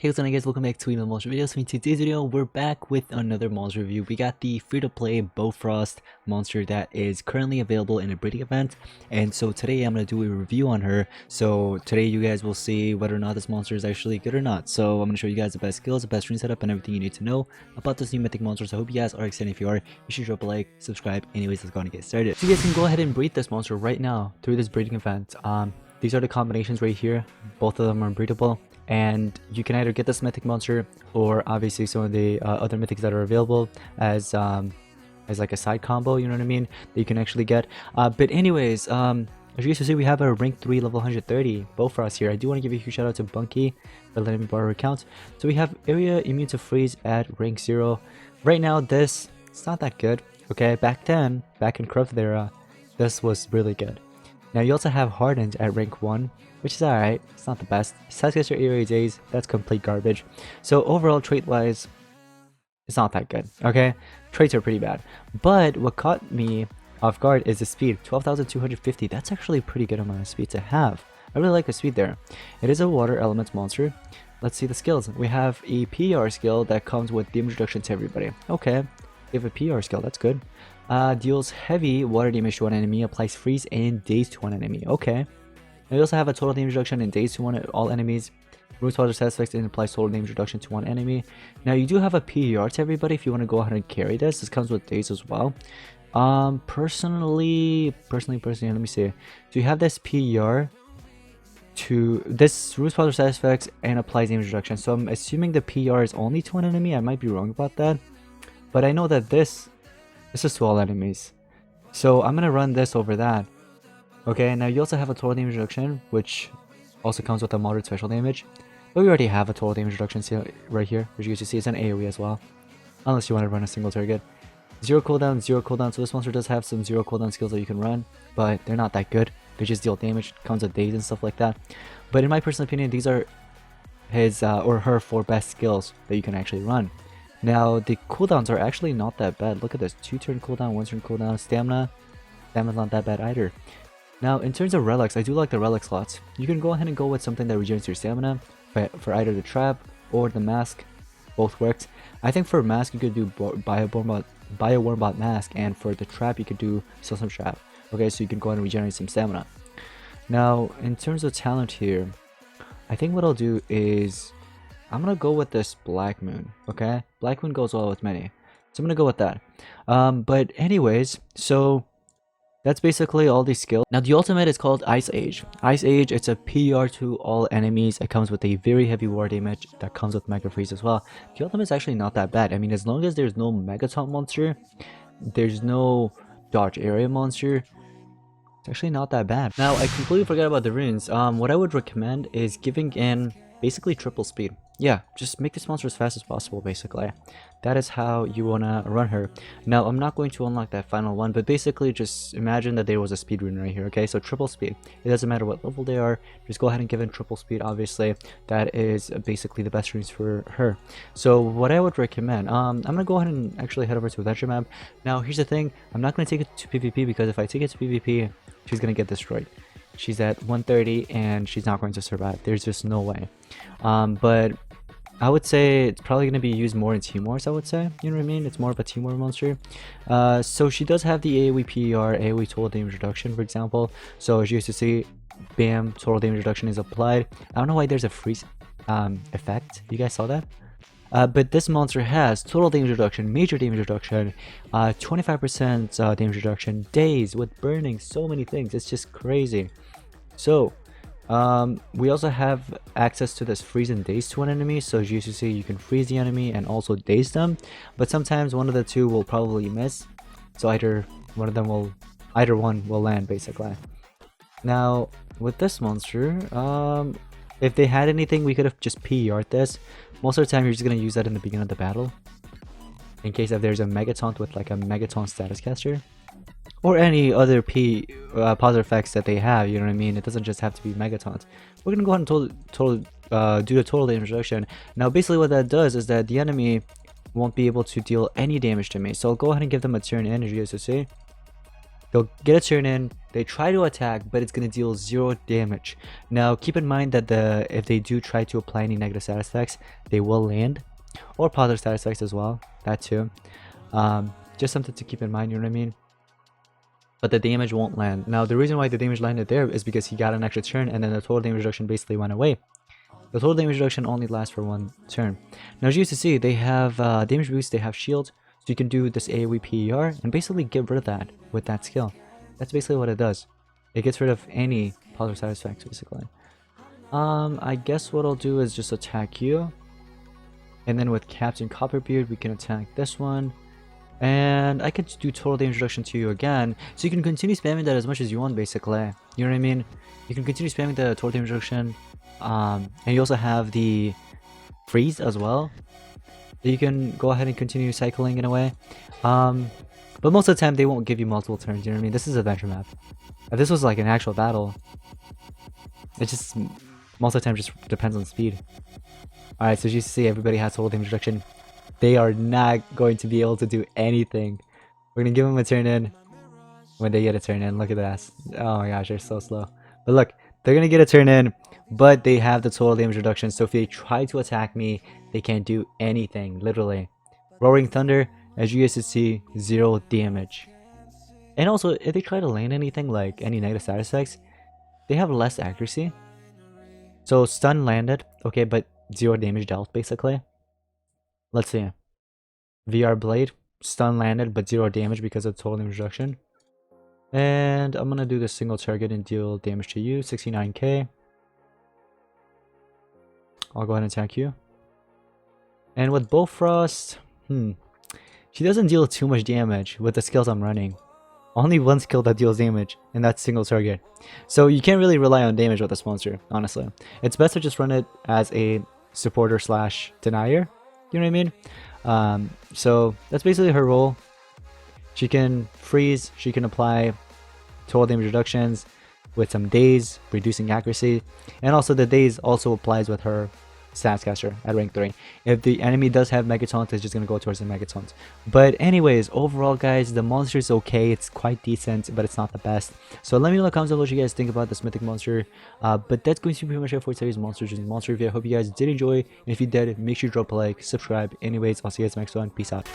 Hey, what's up guys, welcome back to another monster video. So in today's video, we're back with another monster review. We got the free-to-play Bofrost monster that is currently available in a breeding event. And so today I'm going to do a review on her. So today you guys will see whether or not this monster is actually good or not. So I'm going to show you guys the best skills, the best stream setup, and everything you need to know about this new mythic monster. So I hope you guys are excited. If you are, you should drop a like, subscribe. Anyways, let's go and get started. So you guys can go ahead and breed this monster right now through this breeding event. These are the combinations right here. Both of them are breedable. And you can either get this mythic monster or obviously some of the other mythics that are available as like a side combo, you know what I mean, that you can actually get. But anyways, as you guys can see, we have a rank 3 level 130 Bofrost here. I do want to give a huge shout out to Bunky for letting me borrow her account. So we have area immune to freeze at rank 0. Right now it's not that good. Okay, back then, back in Corrupted era, this was really good. Now you also have hardened at rank 1, which is alright. It's not the best. Size your area days, that's complete garbage. So overall, trait wise, it's not that good. Okay, traits are pretty bad. But what caught me off guard is the speed, 12,250. That's actually a pretty good amount of speed to have. I really like the speed there. It is a water element monster. Let's see the skills. We have a PR skill that comes with damage reduction to everybody. Okay, we have a PR skill, that's good. Deals heavy water damage to one enemy, applies freeze and daze to one enemy. Okay. We also have a total damage reduction and daze to all enemies. Roots water side effects and applies total damage reduction to one enemy. Now you do have a PR to everybody if you want to go ahead and carry this. This comes with daze as well. Personally, let me see. So you have this PR to this roots water side effects and applies damage reduction. So I'm assuming the PR is only to one enemy. I might be wrong about that, but I know that this is to all enemies. So I'm gonna run this over that. Okay, now you also have a total damage reduction, which also comes with a moderate special damage. But we already have a total damage reduction right here, which you can see it's an AoE as well. Unless you want to run a single target. 0 cooldown, 0 cooldown. So this monster does have some 0 cooldown skills that you can run, but they're not that good. They just deal damage, comes with daze and stuff like that. But in my personal opinion, these are his or her 4 best skills that you can actually run. Now the cooldowns are actually not that bad. Look at this, 2 turn cooldown, 1 turn cooldown. Stamina's not that bad either. Now, in terms of relics, I do like the relic slots. You can go ahead and go with something that regenerates your stamina for either the trap or the mask. Both works. I think for mask, you could do Biowormbot mask, and for the trap, you could do Silsum trap. Okay, so you can go ahead and regenerate some stamina. Now, in terms of talent here, I think what I'll do is I'm gonna go with this Black Moon. Okay, Black Moon goes well with many, so I'm gonna go with that. But anyways, so that's basically all these skills. Now the ultimate is called Ice Age. Ice Age, it's a PR to all enemies. It comes with a very heavy war damage that comes with Mega Freeze as well. The ultimate is actually not that bad. I mean, as long as there's no Megaton monster, there's no dodge area monster, it's actually not that bad. Now I completely forgot about the runes. What I would recommend is giving in basically triple speed. Yeah, just make this monster as fast as possible, basically. That is how you want to run her. Now, I'm not going to unlock that final one, but basically just imagine that there was a speed rune right here, okay? So triple speed. It doesn't matter what level they are. Just go ahead and give in triple speed, obviously. That is basically the best runes for her. So what I would recommend, I'm going to go ahead and actually head over to Adventure Map. Now, here's the thing. I'm not going to take it to PvP because if I take it to PvP, she's going to get destroyed. She's at 130 and she's not going to survive. There's just no way. But I would say it's probably going to be used more in Team Wars, I would say. You know what I mean? It's more of a Team War monster. So she does have the AoE PR, AoE total damage reduction, for example. So as you used to see, bam, total damage reduction is applied. I don't know why there's a freeze effect. You guys saw that? But this monster has total damage reduction, major damage reduction, 25% damage reduction, daze with burning, so many things. It's just crazy. So we also have access to this freeze and daze to an enemy. So as you used to see, you can freeze the enemy and also daze them. But sometimes one of the two will probably miss. So either one will land basically. Now with this monster, if they had anything, we could have just PR'd this. Most of the time, you're just going to use that in the beginning of the battle. In case if there's a Megaton with like a Megaton status caster. Or any other positive effects that they have, you know what I mean? It doesn't just have to be Megatons. We're going to go ahead and do the total damage reduction. Now, basically what that does is that the enemy won't be able to deal any damage to me. So I'll go ahead and give them a turn energy, as you see. They'll get a turn in, they try to attack, but it's going to deal 0 damage. Now, keep in mind that if they do try to apply any negative status effects, they will land, or positive status effects as well, that too. Just something to keep in mind, you know what I mean? But the damage won't land. Now, the reason why the damage landed there is because he got an extra turn, and then the total damage reduction basically went away. The total damage reduction only lasts for 1 turn. Now, as you can see, they have damage boost, they have shield, so you can do this AoE PER and basically get rid of that with that skill. That's basically what it does. It gets rid of any positive side effects, basically. I guess what I'll do is just attack you. And then with Captain Copperbeard, we can attack this one. And I could do total damage reduction to you again. So you can continue spamming that as much as you want, basically. You know what I mean? You can continue spamming the total damage reduction. And you also have the freeze as well. You can go ahead and continue cycling in a way. But most of the time they won't give you multiple turns, you know what I mean? This is an adventure map. If this was like an actual battle, it just most of the time just depends on speed. Alright, so as you see, everybody has total damage reduction. They are not going to be able to do anything. We're gonna give them a turn in when they get a turn in. Look at that. Oh my gosh, they're so slow. But look, they're gonna get a turn in, but they have the total damage reduction, so if they try to attack me, they can't do anything, literally. Roaring Thunder, as you guys can see, 0 damage. And also, if they try to land anything like any negative status effects, they have less accuracy. So stun landed, okay, but 0 damage dealt, basically. Let's see. VR Blade, stun landed, but 0 damage because of total damage reduction. And I'm gonna do the single target and deal damage to you, 69k. I'll go ahead and attack you. And with Bofrost, she doesn't deal too much damage with the skills I'm running. Only one skill that deals damage, and that's single target. So you can't really rely on damage with this monster, honestly. It's best to just run it as a supporter slash denier. You know what I mean? So that's basically her role. She can freeze, she can apply total damage reductions with some daze, reducing accuracy, and also the daze also applies with her stats caster at rank 3. If the enemy does have Megataunt, it's just going to go towards the Megataunt. But anyways, overall guys, the monster is okay, it's quite decent, but it's not the best. So let me know in the comments below what you guys think about this mythic monster. But that's going to be pretty much it for today's monster review. I hope you guys did enjoy, and if you did, make sure to drop a like, subscribe. Anyways, I'll see you guys next one. Peace out.